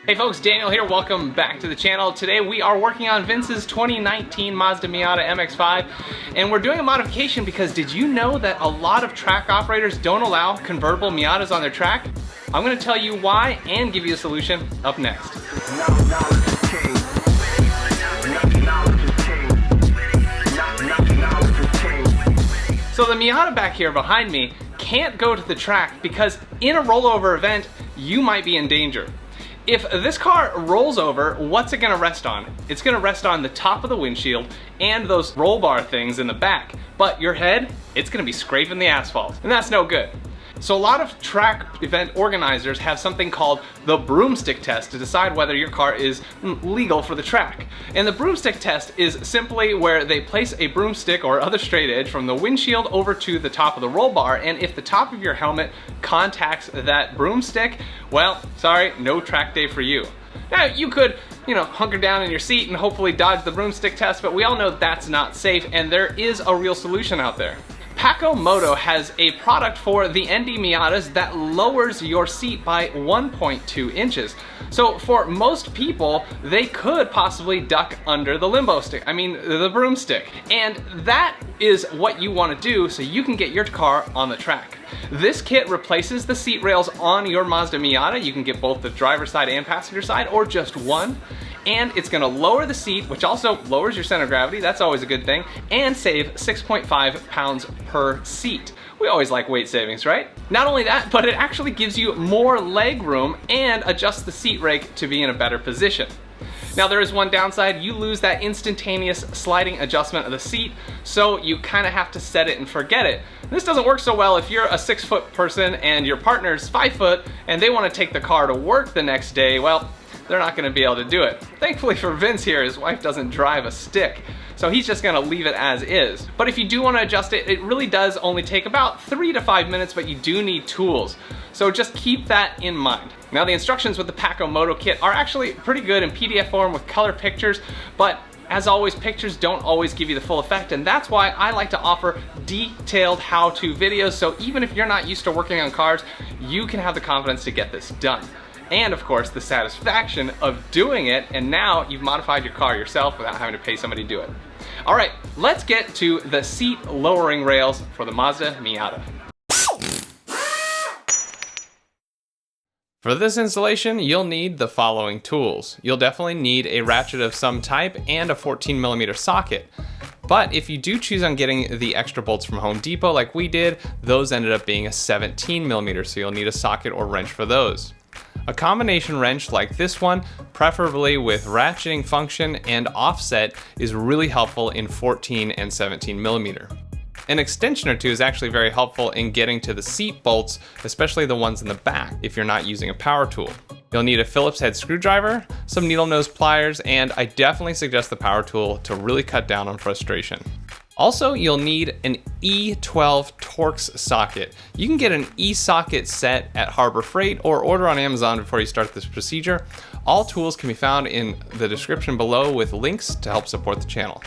Hey folks, Daniel here. Welcome back to the channel. Today we are working on Vince's 2019 Mazda Miata MX-5, and we're doing a modification because did you know that a lot of track operators don't allow convertible Miatas on their track? I'm going to tell you why and give you a solution up next. So the Miata back here behind me can't go to the track because in a rollover event, you might be in danger. If this car rolls over, what's it gonna rest on? It's gonna rest on the top of the windshield and those roll bar things in the back. But your head, it's gonna be scraping the asphalt, and that's no good. So a lot of track event organizers have something called the broomstick test to decide whether your car is legal for the track. And the broomstick test is simply where they place a broomstick or other straight edge from the windshield over to the top of the roll bar, and if the top of your helmet contacts that broomstick, well, sorry, no track day for you. Now, you could, hunker down in your seat and hopefully dodge the broomstick test, but we all know that's not safe, and there is a real solution out there. Paco Moto has a product for the ND Miatas that lowers your seat by 1.2 inches. So for most people, they could possibly duck under the the broomstick. And that is what you want to do so you can get your car on the track. This kit replaces the seat rails on your Mazda Miata. You can get both the driver's side and passenger side, or just one. And it's gonna lower the seat, which also lowers your center of gravity, that's always a good thing, and save 6.5 pounds per seat. We always like weight savings, right? Not only that, but it actually gives you more leg room and adjusts the seat rake to be in a better position. Now there is one downside, you lose that instantaneous sliding adjustment of the seat, so you kind of have to set it and forget it. This doesn't work so well if you're a 6-foot person and your partner's 5 foot and they want to take the car to work the next day. Well, they're not gonna be able to do it. Thankfully for Vince here, his wife doesn't drive a stick, so he's just gonna leave it as is. But if you do wanna adjust it, it really does only take about 3 to 5 minutes, but you do need tools. So just keep that in mind. Now the instructions with the Paco Moto kit are actually pretty good in PDF form with color pictures, but as always, pictures don't always give you the full effect, and that's why I like to offer detailed how-to videos, so even if you're not used to working on cars, you can have the confidence to get this done. And of course, the satisfaction of doing it, and now you've modified your car yourself without having to pay somebody to do it. All right, let's get to the seat lowering rails for the Mazda Miata. For this installation, you'll need the following tools. You'll definitely need a ratchet of some type and a 14mm socket. But if you do choose on getting the extra bolts from Home Depot like we did, those ended up being a 17mm, so you'll need a socket or wrench for those. A combination wrench like this one, preferably with ratcheting function and offset, is really helpful in 14 and 17mm. An extension or two is actually very helpful in getting to the seat bolts, especially the ones in the back if you're not using a power tool. You'll need a Phillips head screwdriver, some needle nose pliers, and I definitely suggest the power tool to really cut down on frustration. Also, you'll need an E-Torx socket. You can get an E-socket set at Harbor Freight or order on Amazon before you start this procedure. All tools can be found in the description below with links to help support the channel.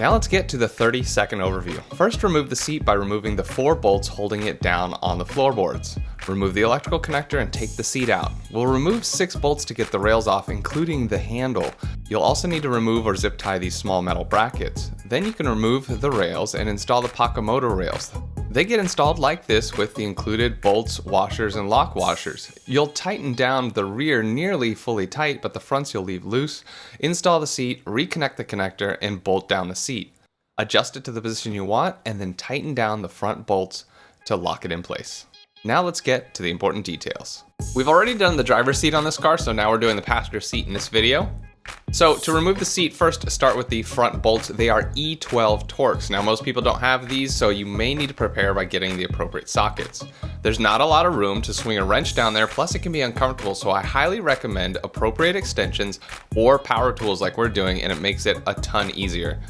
Now let's get to the 30-second overview. First, remove the seat by removing the 4 bolts holding it down on the floorboards. Remove the electrical connector and take the seat out. We'll remove 6 bolts to get the rails off, including the handle. You'll also need to remove or zip tie these small metal brackets. Then you can remove the rails and install the PacoMoto rails. They get installed like this with the included bolts, washers, and lock washers. You'll tighten down the rear nearly fully tight, but the fronts you'll leave loose. Install the seat, reconnect the connector, and bolt down the seat. Adjust it to the position you want, and then tighten down the front bolts to lock it in place. Now let's get to the important details. We've already done the driver's seat on this car, so now we're doing the passenger seat in this video. So to remove the seat, first start with the front bolts. They are E-Torx. Now most people don't have these, so you may need to prepare by getting the appropriate sockets. There's not a lot of room to swing a wrench down there, plus it can be uncomfortable, so I highly recommend appropriate extensions or power tools like we're doing, and it makes it a ton easier.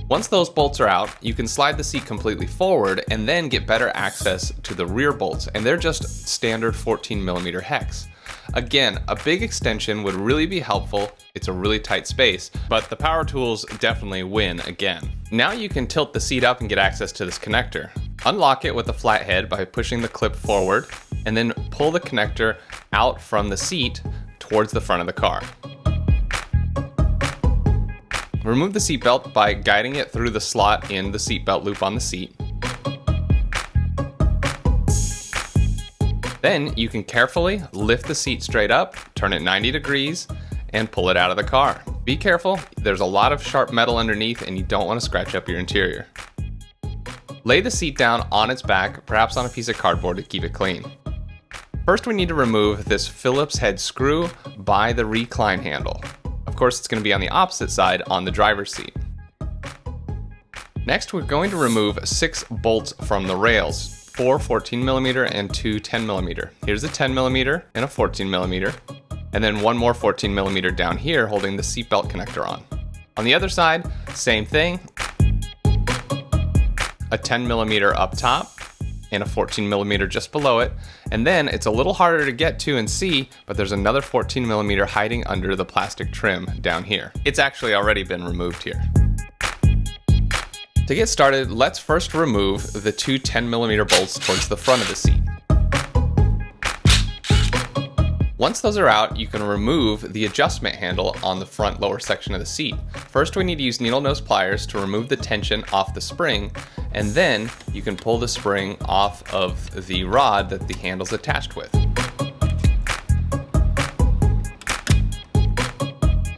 Once those bolts are out, you can slide the seat completely forward and then get better access to the rear bolts, and they're just standard 14mm hex. Again, a big extension would really be helpful. It's a really tight space, but the power tools definitely win again. Now you can tilt the seat up and get access to this connector. Unlock it with a flat head by pushing the clip forward, and then pull the connector out from the seat towards the front of the car. Remove the seatbelt by guiding it through the slot in the seatbelt loop on the seat. Then you can carefully lift the seat straight up, turn it 90 degrees, and pull it out of the car. Be careful, there's a lot of sharp metal underneath and you don't want to scratch up your interior. Lay the seat down on its back, perhaps on a piece of cardboard to keep it clean. First we need to remove this Phillips head screw by the recline handle. Of course, it's going to be on the opposite side on the driver's seat. Next, we're going to remove 6 bolts from the rails, 4 14mm and 2 10mm. Here's a 10mm and a 14mm, and then one more 14mm down here holding the seatbelt connector on. On the other side, same thing, a 10mm up top and a 14mm just below it, and then it's a little harder to get to and see, but there's another 14mm hiding under the plastic trim down here. It's actually already been removed here. To get started, let's first remove the 2 10mm bolts towards the front of the seat. Once those are out, you can remove the adjustment handle on the front lower section of the seat. First, we need to use needle nose pliers to remove the tension off the spring, and then you can pull the spring off of the rod that the handle's attached with.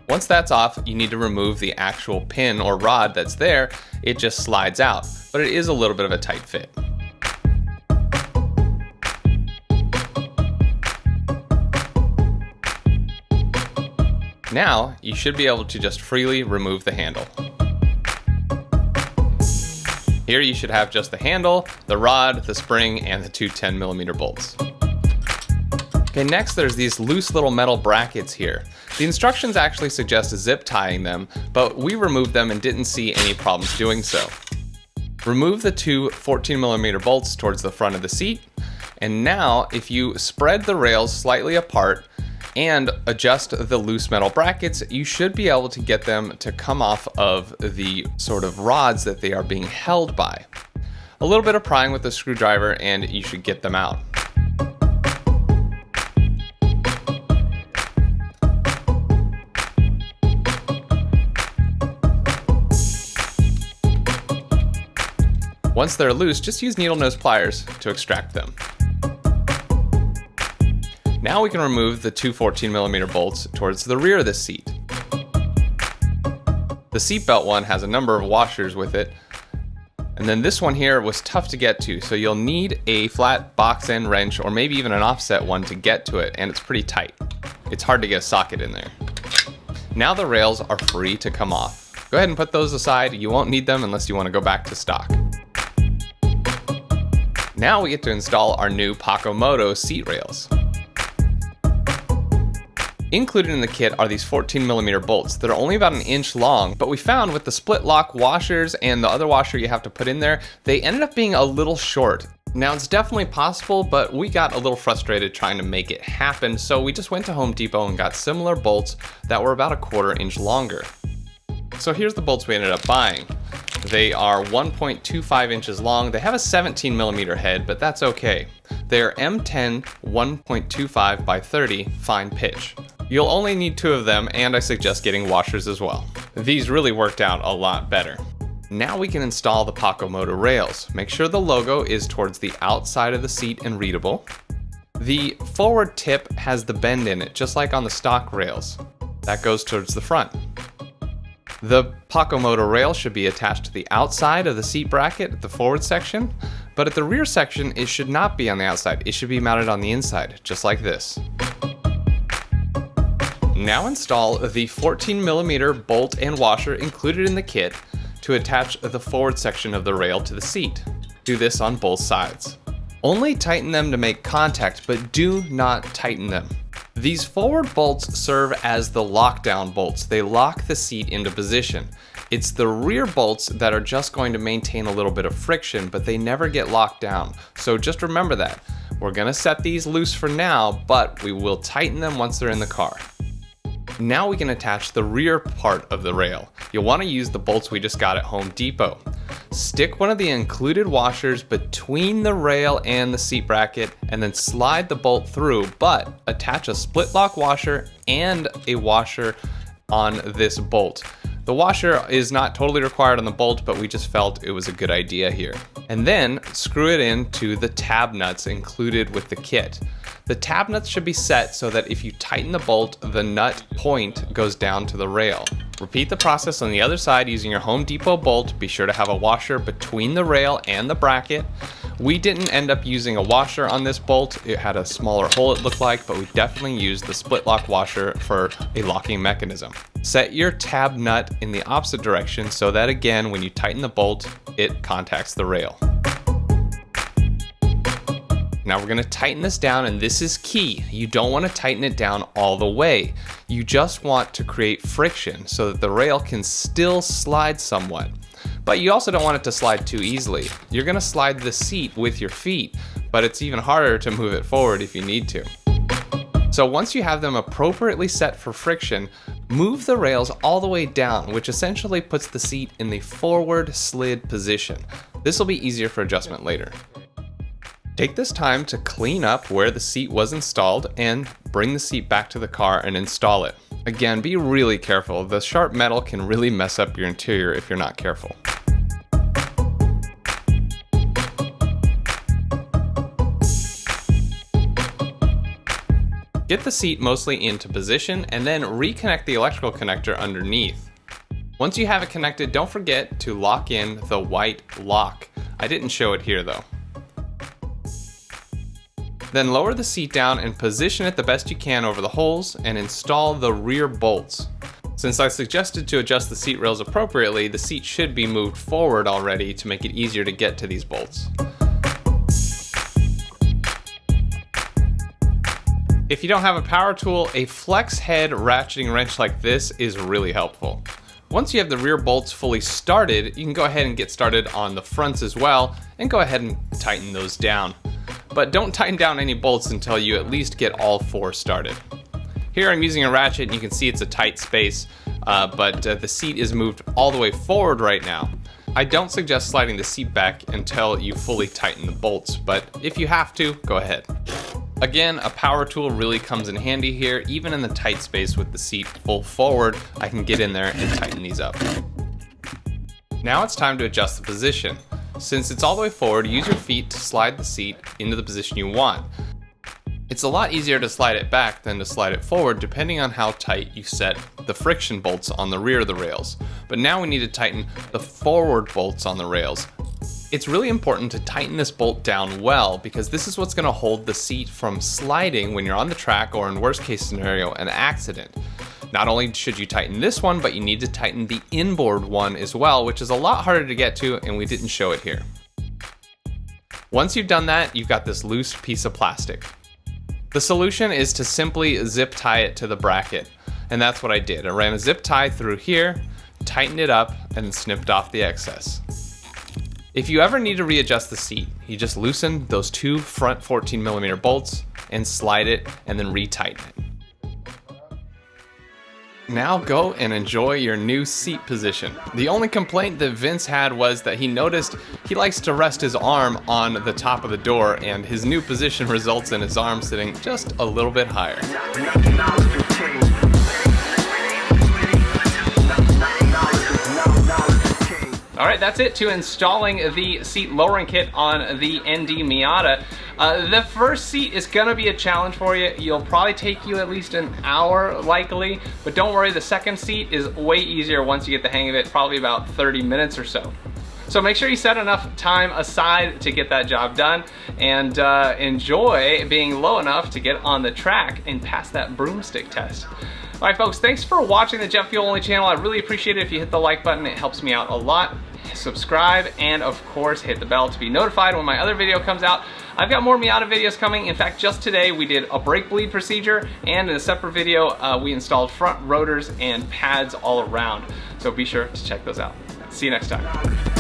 Once that's off, you need to remove the actual pin or rod that's there. It just slides out, but it is a little bit of a tight fit. Now, you should be able to just freely remove the handle. Here you should have just the handle, the rod, the spring, and the 2 10mm bolts. Okay, next there's these loose little metal brackets here. The instructions actually suggest zip tying them, but we removed them and didn't see any problems doing so. Remove the 2 14mm bolts towards the front of the seat, and now if you spread the rails slightly apart and adjust the loose metal brackets, you should be able to get them to come off of the sort of rods that they are being held by. A little bit of prying with the screwdriver and you should get them out. Once they're loose, just use needle nose pliers to extract them. Now we can remove the 2 14mm bolts towards the rear of the seat. The seatbelt one has a number of washers with it, and then this one here was tough to get to, so you'll need a flat box end wrench or maybe even an offset one to get to it, and it's pretty tight. It's hard to get a socket in there. Now the rails are free to come off. Go ahead and put those aside. You won't need them unless you want to go back to stock. Now we get to install our new Paco Moto seat rails. Included in the kit are these 14mm bolts that are only about 1 inch long, but we found with the split lock washers and the other washer you have to put in there, they ended up being a little short. Now it's definitely possible, but we got a little frustrated trying to make it happen, so we just went to Home Depot and got similar bolts that were about 1/4 inch longer. So here's the bolts we ended up buying. They are 1.25 inches long. They have a 17mm head, but that's okay. They are M10 1.25 by 30 fine pitch. You'll only need 2 of them, and I suggest getting washers as well. These really worked out a lot better. Now we can install the PacoMoto rails. Make sure the logo is towards the outside of the seat and readable. The forward tip has the bend in it, just like on the stock rails. That goes towards the front. The PacoMoto rail should be attached to the outside of the seat bracket at the forward section, but at the rear section, it should not be on the outside. It should be mounted on the inside, just like this. Now install the 14mm bolt and washer included in the kit to attach the forward section of the rail to the seat. Do this on both sides. Only tighten them to make contact, but do not tighten them. These forward bolts serve as the lockdown bolts. They lock the seat into position. It's the rear bolts that are just going to maintain a little bit of friction, but they never get locked down. So just remember that. We're gonna set these loose for now, but we will tighten them once they're in the car. Now we can attach the rear part of the rail. You'll want to use the bolts we just got at Home Depot. Stick one of the included washers between the rail and the seat bracket and then slide the bolt through, but attach a split lock washer and a washer on this bolt. The washer is not totally required on the bolt, but we just felt it was a good idea here. And then screw it into the tab nuts included with the kit. The tab nuts should be set so that if you tighten the bolt, the nut point goes down to the rail. Repeat the process on the other side using your Home Depot bolt. Be sure to have a washer between the rail and the bracket. We didn't end up using a washer on this bolt. It had a smaller hole it looked like, but we definitely used the split lock washer for a locking mechanism. Set your tab nut in the opposite direction so that again, when you tighten the bolt, it contacts the rail. Now we're gonna tighten this down, and this is key. You don't wanna tighten it down all the way. You just want to create friction so that the rail can still slide somewhat. But you also don't want it to slide too easily. You're gonna slide the seat with your feet, but it's even harder to move it forward if you need to. So once you have them appropriately set for friction, move the rails all the way down, which essentially puts the seat in the forward slid position. This will be easier for adjustment later. Take this time to clean up where the seat was installed and bring the seat back to the car and install it. Again, be really careful. The sharp metal can really mess up your interior if you're not careful. Get the seat mostly into position and then reconnect the electrical connector underneath. Once you have it connected, don't forget to lock in the white lock. I didn't show it here though. Then lower the seat down and position it the best you can over the holes and install the rear bolts. Since I suggested to adjust the seat rails appropriately, the seat should be moved forward already to make it easier to get to these bolts. If you don't have a power tool, a flex head ratcheting wrench like this is really helpful. Once you have the rear bolts fully started, you can go ahead and get started on the fronts as well and go ahead and tighten those down. But don't tighten down any bolts until you at least get all four started. Here I'm using a ratchet and you can see it's a tight space, but the seat is moved all the way forward right now. I don't suggest sliding the seat back until you fully tighten the bolts, but if you have to, go ahead. Again, a power tool really comes in handy here. Even in the tight space with the seat full forward, I can get in there and tighten these up. Now it's time to adjust the position. Since it's all the way forward, use your feet to slide the seat into the position you want. It's a lot easier to slide it back than to slide it forward depending on how tight you set the friction bolts on the rear of the rails. But now we need to tighten the forward bolts on the rails. It's really important to tighten this bolt down well because this is what's going to hold the seat from sliding when you're on the track or, in worst case scenario, an accident. Not only should you tighten this one, but you need to tighten the inboard one as well, which is a lot harder to get to, and we didn't show it here. Once you've done that, you've got this loose piece of plastic. The solution is to simply zip tie it to the bracket, and that's what I did. I ran a zip tie through here, tightened it up, and snipped off the excess. If you ever need to readjust the seat, you just loosen those two front 14mm bolts and slide it and then retighten it. Now go and enjoy your new seat position. The only complaint that Vince had was that he noticed he likes to rest his arm on the top of the door, and his new position results in his arm sitting just a little bit higher. Alright, that's it to installing the seat lowering kit on the ND Miata. The first seat is gonna be a challenge for you. You'll probably take you at least an hour likely, but don't worry, the second seat is way easier once you get the hang of it, probably about 30 minutes or so. So make sure you set enough time aside to get that job done and enjoy being low enough to get on the track and pass that broomstick test. Alright folks, thanks for watching the Jet Fuel Only channel. I really appreciate it if you hit the like button, it helps me out a lot. Subscribe and of course hit the bell to be notified when my other video comes out. I've got more Miata videos coming. In fact, just today we did a brake bleed procedure, and in a separate video we installed front rotors and pads all around. So be sure to check those out. See you next time.